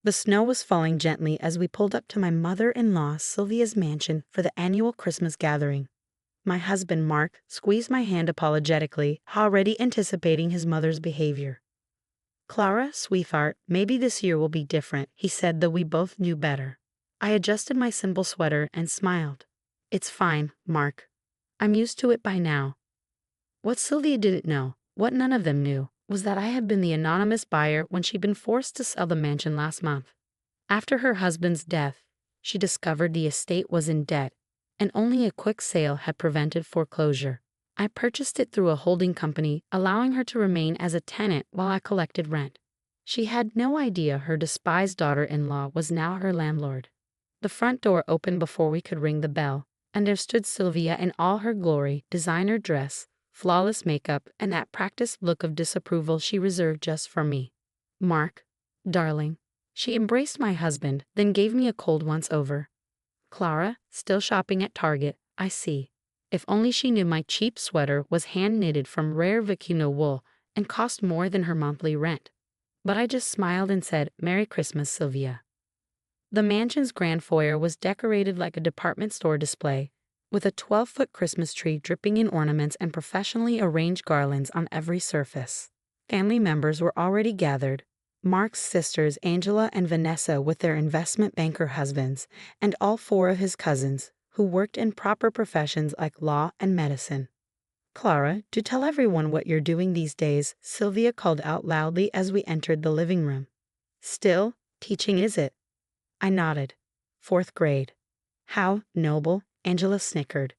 The snow was falling gently as we pulled up to my mother-in-law Sylvia's mansion for the annual Christmas gathering. My husband, Mark, squeezed my hand apologetically, already anticipating his mother's behavior. "Clara, sweetheart, maybe this year will be different," he said, though we both knew better. I adjusted my simple sweater and smiled. "It's fine, Mark. I'm used to it by now." What Sylvia didn't know, what none of them knew, was that I had been the anonymous buyer when she'd been forced to sell the mansion last month. After her husband's death, she discovered the estate was in debt, and only a quick sale had prevented foreclosure. I purchased it through a holding company, allowing her to remain as a tenant while I collected rent. She had no idea her despised daughter-in-law was now her landlord. The front door opened before we could ring the bell, and there stood Sylvia in all her glory, designer dress, flawless makeup, and that practiced look of disapproval she reserved just for me. "Mark, darling." She embraced my husband, then gave me a cold once-over. "Clara, still shopping at Target, I see." If only she knew my cheap sweater was hand-knitted from rare Vicino wool and cost more than her monthly rent. But I just smiled and said, "Merry Christmas, Sylvia." The mansion's grand foyer was decorated like a department store display, with a 12-foot Christmas tree dripping in ornaments and professionally arranged garlands on every surface. Family members were already gathered. Mark's sisters Angela and Vanessa with their investment banker husbands, and all four of his cousins, who worked in proper professions like law and medicine. "Clara, do tell everyone what you're doing these days," Sylvia called out loudly as we entered the living room. "Still, teaching is it?" I nodded. "Fourth grade." "How noble," Angela snickered.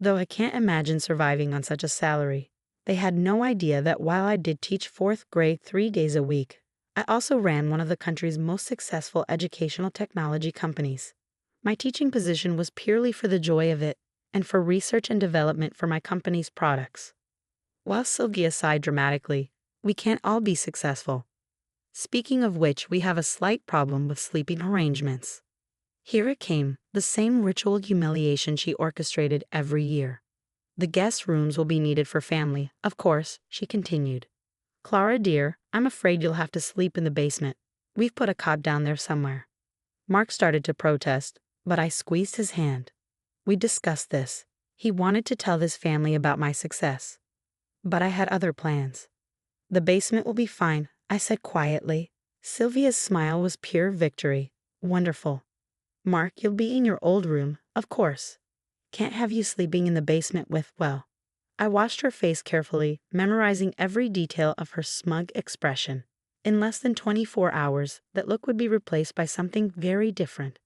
"Though I can't imagine surviving on such a salary." They had no idea that while I did teach fourth grade 3 days a week, I also ran one of the country's most successful educational technology companies. My teaching position was purely for the joy of it and for research and development for my company's products. While Sylvia sighed dramatically, "We can't all be successful. Speaking of which, we have a slight problem with sleeping arrangements." Here it came, the same ritual humiliation she orchestrated every year. "The guest rooms will be needed for family, of course," she continued. "Clara dear, I'm afraid you'll have to sleep in the basement. We've put a cot down there somewhere." Mark started to protest, but I squeezed his hand. We discussed this. He wanted to tell his family about my success. But I had other plans. "The basement will be fine," I said quietly. Sylvia's smile was pure victory. "Wonderful. Mark, you'll be in your old room, of course. Can't have you sleeping in the basement with, well." I watched her face carefully, memorizing every detail of her smug expression. In less than 24 hours, that look would be replaced by something very different.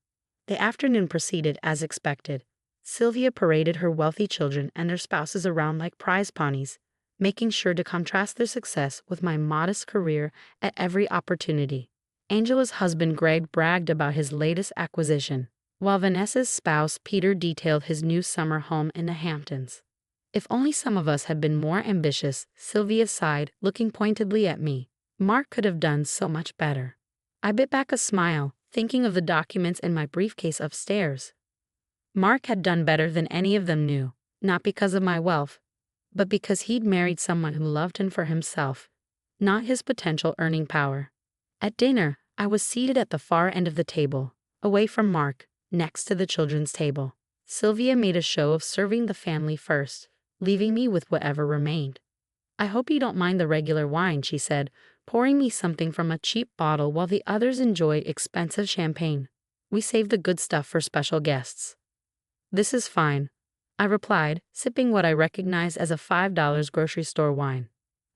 The afternoon proceeded as expected. Sylvia paraded her wealthy children and their spouses around like prize ponies, making sure to contrast their success with my modest career at every opportunity. Angela's husband Greg bragged about his latest acquisition, while Vanessa's spouse Peter detailed his new summer home in the Hamptons. If only some of us had been more ambitious, Sylvia sighed, looking pointedly at me. Mark could have done so much better. I bit back a smile, thinking of the documents in my briefcase upstairs. Mark had done better than any of them knew, not because of my wealth, but because he'd married someone who loved him for himself, not his potential earning power. At dinner, I was seated at the far end of the table, away from Mark, next to the children's table. Sylvia made a show of serving the family first, leaving me with whatever remained. "I hope you don't mind the regular wine," she said, pouring me something from a cheap bottle while the others enjoyed expensive champagne. "We save the good stuff for special guests." "This is fine," I replied, sipping what I recognized as a $5 grocery store wine.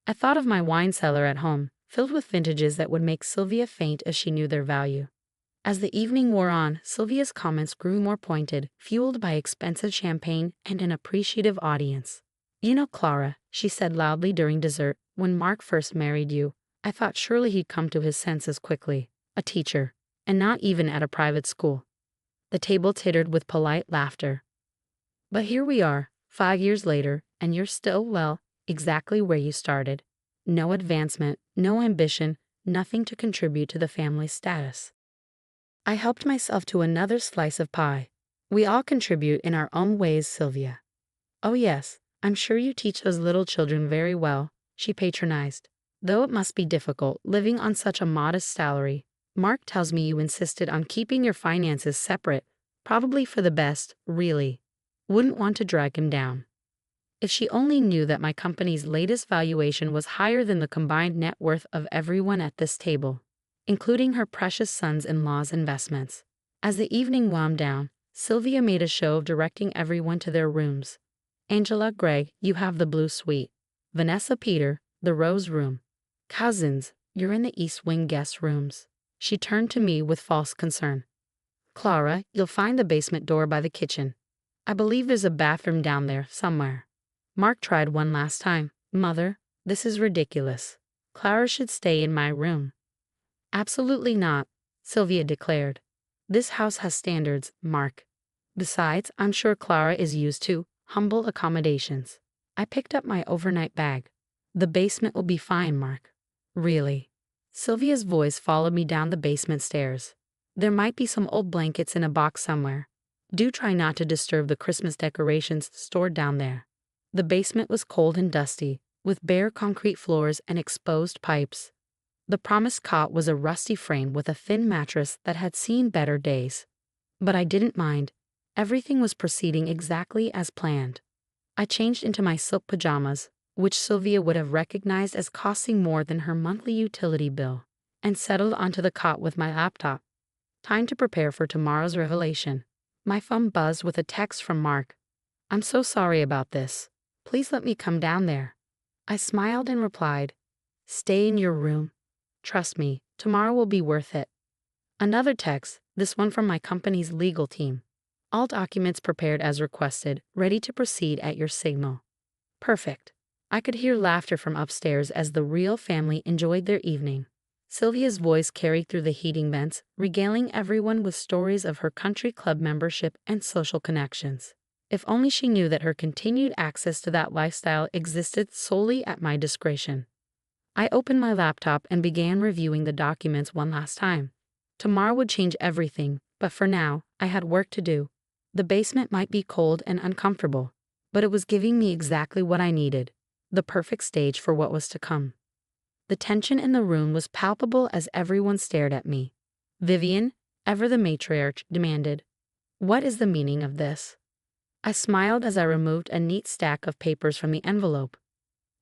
I thought of my wine cellar at home, filled with vintages that would make Sylvia faint if she knew their value. As the evening wore on, Sylvia's comments grew more pointed, fueled by expensive champagne and an appreciative audience. "You know, Clara," she said loudly during dessert, "when Mark first married you, I thought surely he'd come to his senses quickly. A teacher, and not even at a private school." The table tittered with polite laughter. "But here we are, 5 years later, and you're still, well, exactly where you started. No advancement, no ambition, nothing to contribute to the family's status." I helped myself to another slice of pie. "We all contribute in our own ways, Sylvia." "Oh yes, I'm sure you teach those little children very well," she patronized. "Though it must be difficult living on such a modest salary. Mark tells me you insisted on keeping your finances separate, probably for the best, really. Wouldn't want to drag him down. If she only knew that my company's latest valuation was higher than the combined net worth of everyone at this table, including her precious sons-in-law's investments. As the evening wound down, Sylvia made a show of directing everyone to their rooms. Angela, Greg, you have the blue suite. Vanessa, Peter, the rose room. Cousins, you're in the East Wing guest rooms. She turned to me with false concern. Clara, you'll find the basement door by the kitchen. I believe there's a bathroom down there somewhere. Mark tried one last time. Mother, this is ridiculous. Clara should stay in my room. Absolutely not, Sylvia declared. This house has standards, Mark. Besides, I'm sure Clara is used to humble accommodations. I picked up my overnight bag. The basement will be fine, Mark. Really? Sylvia's voice followed me down the basement stairs. There might be some old blankets in a box somewhere. Do try not to disturb the Christmas decorations stored down there. The basement was cold and dusty, with bare concrete floors and exposed pipes. The promised cot was a rusty frame with a thin mattress that had seen better days. But I didn't mind. Everything was proceeding exactly as planned. I changed into my silk pajamas, which Sylvia would have recognized as costing more than her monthly utility bill, and settled onto the cot with my laptop. Time to prepare for tomorrow's revelation. My phone buzzed with a text from Mark. I'm so sorry about this. Please let me come down there. I smiled and replied, stay in your room. Trust me, tomorrow will be worth it. Another text, this one from my company's legal team. All documents prepared as requested, ready to proceed at your signal. Perfect. I could hear laughter from upstairs as the real family enjoyed their evening. Sylvia's voice carried through the heating vents, regaling everyone with stories of her country club membership and social connections. If only she knew that her continued access to that lifestyle existed solely at my discretion. I opened my laptop and began reviewing the documents one last time. Tomorrow would change everything, but for now, I had work to do. The basement might be cold and uncomfortable, but it was giving me exactly what I needed, the perfect stage for what was to come. The tension in the room was palpable as everyone stared at me. Vivian, ever the matriarch, demanded, what is the meaning of this? I smiled as I removed a neat stack of papers from the envelope.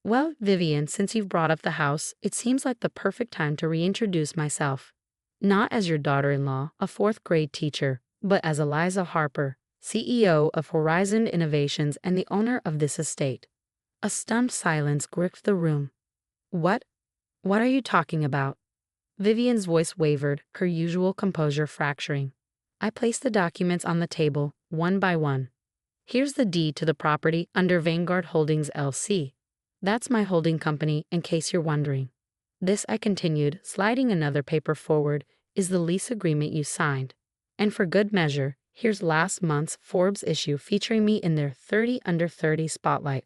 Well, Vivian, since you've brought up the house, it seems like the perfect time to reintroduce myself. Not as your daughter-in-law, a fourth-grade teacher, but as Eliza Harper, CEO of Horizon Innovations and the owner of this estate. A stunned silence gripped the room. What? What are you talking about? Vivian's voice wavered, her usual composure fracturing. I placed the documents on the table, one by one. Here's the deed to the property under Vanguard Holdings LC. That's my holding company, in case you're wondering. This, I continued, sliding another paper forward, is the lease agreement you signed. And for good measure, here's last month's Forbes issue featuring me in their 30 Under 30 spotlight.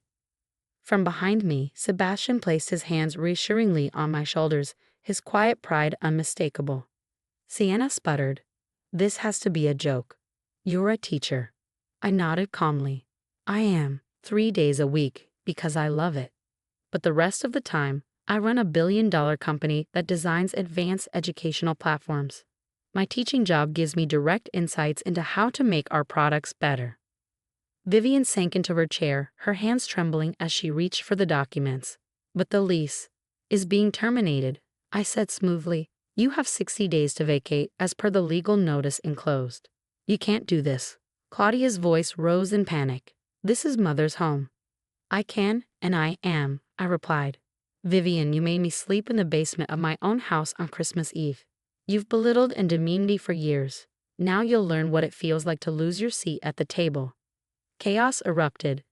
From behind me, Sebastian placed his hands reassuringly on my shoulders, his quiet pride unmistakable. Sienna sputtered, this has to be a joke. You're a teacher. I nodded calmly. I am, 3 days a week, because I love it. But the rest of the time, I run a billion-dollar company that designs advanced educational platforms. My teaching job gives me direct insights into how to make our products better. Vivian sank into her chair, her hands trembling as she reached for the documents. But the lease is being terminated, I said smoothly. You have 60 days to vacate as per the legal notice enclosed. You can't do this. Claudia's voice rose in panic. This is Mother's home. I can, and I am, I replied. Vivian, you made me sleep in the basement of my own house on Christmas Eve. You've belittled and demeaned me for years. Now you'll learn what it feels like to lose your seat at the table. Chaos erupted.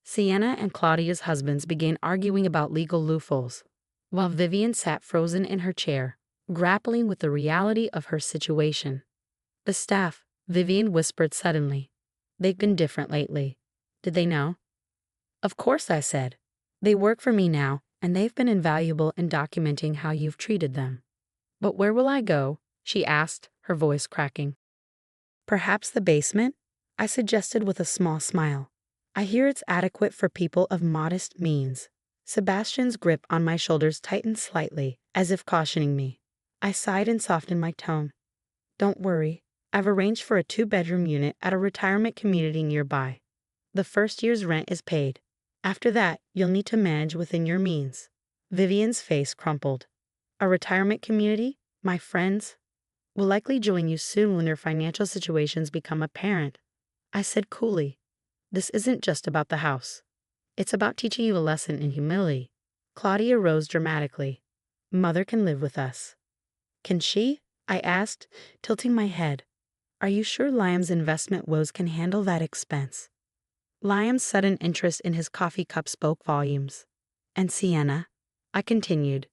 Sienna and Claudia's husbands began arguing about legal loopholes, while Vivian sat frozen in her chair, grappling with the reality of her situation. The staff, Vivian whispered suddenly. They've been different lately. Did they know? Of course, I said. They work for me now, and they've been invaluable in documenting how you've treated them. But where will I go? She asked, her voice cracking. Perhaps the basement? I suggested with a small smile. I hear it's adequate for people of modest means. Sebastian's grip on my shoulders tightened slightly, as if cautioning me. I sighed and softened my tone. Don't worry, I've arranged for a 2-bedroom unit at a retirement community nearby. The first year's rent is paid. After that, you'll need to manage within your means. Vivian's face crumpled. A retirement community? My friends will likely join you soon when their financial situations become apparent. I said coolly, this isn't just about the house. It's about teaching you a lesson in humility. Claudia rose dramatically. Mother can live with us. Can she? I asked, tilting my head. Are you sure Liam's investment woes can handle that expense? Liam's sudden interest in his coffee cup spoke volumes. And Sienna? I continued.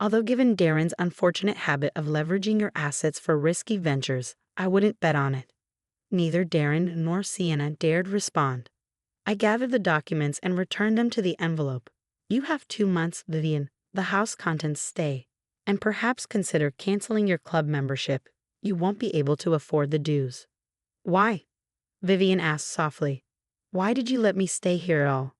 Although given Darren's unfortunate habit of leveraging your assets for risky ventures, I wouldn't bet on it. Neither Darren nor Sienna dared respond. I gathered the documents and returned them to the envelope. You have 2 months, Vivian. The house contents stay. And perhaps consider canceling your club membership. You won't be able to afford the dues. Why? Vivian asked softly. Why did you let me stay here at all?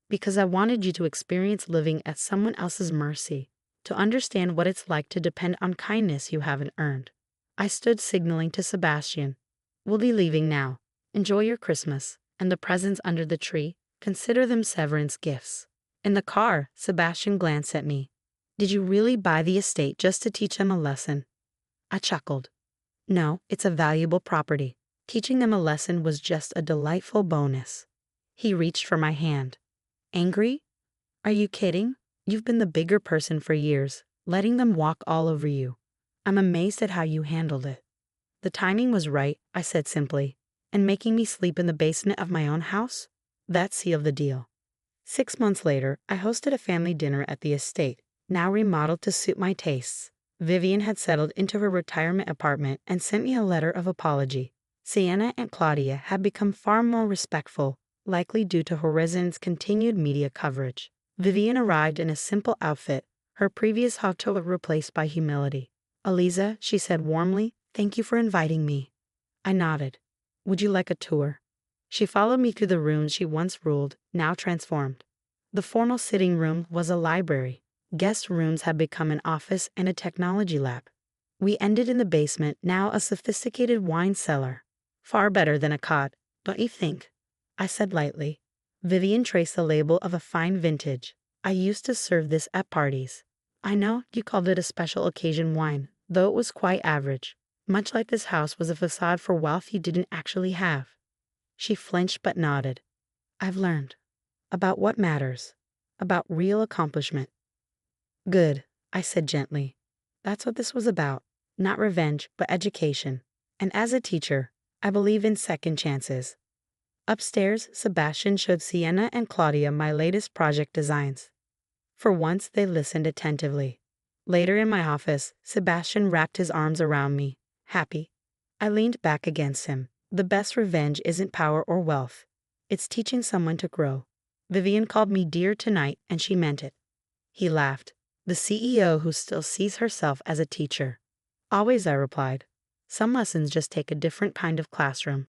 Because I wanted you to experience living at someone else's mercy, to understand what it's like to depend on kindness you haven't earned. I stood signaling to Sebastian. We'll be leaving now. Enjoy your Christmas, and the presents under the tree. Consider them severance gifts. In the car, Sebastian glanced at me. Did you really buy the estate just to teach them a lesson? I chuckled. No, it's a valuable property. Teaching them a lesson was just a delightful bonus. He reached for my hand. Angry? Are you kidding? You've been the bigger person for years, letting them walk all over you. I'm amazed at how you handled it. The timing was right, I said simply. And making me sleep in the basement of my own house? That sealed the deal. 6 months later, I hosted a family dinner at the estate, now remodeled to suit my tastes. Vivian had settled into her retirement apartment and sent me a letter of apology. Sienna and Claudia had become far more respectful, likely due to Horizon's continued media coverage. Vivian arrived in a simple outfit, her previous hauteur replaced by humility. Eliza, she said warmly, thank you for inviting me. I nodded. Would you like a tour? She followed me through the rooms she once ruled, now transformed. The formal sitting room was a library. Guest rooms had become an office and a technology lab. We ended in the basement, now a sophisticated wine cellar. Far better than a cot, don't you think? I said lightly. Vivian traced the label of a fine vintage. I used to serve this at parties. I know you called it a special occasion wine, though it was quite average. Much like this house was a facade for wealth you didn't actually have. She flinched but nodded. I've learned. About what matters. About real accomplishment. Good, I said gently. That's what this was about. Not revenge, but education. And as a teacher, I believe in second chances. Upstairs, Sebastian showed Sienna and Claudia my latest project designs. For once, they listened attentively. Later in my office, Sebastian wrapped his arms around me, happy. I leaned back against him. The best revenge isn't power or wealth. It's teaching someone to grow. Vivian called me dear tonight, and she meant it. He laughed. The CEO who still sees herself as a teacher. Always, I replied. Some lessons just take a different kind of classroom.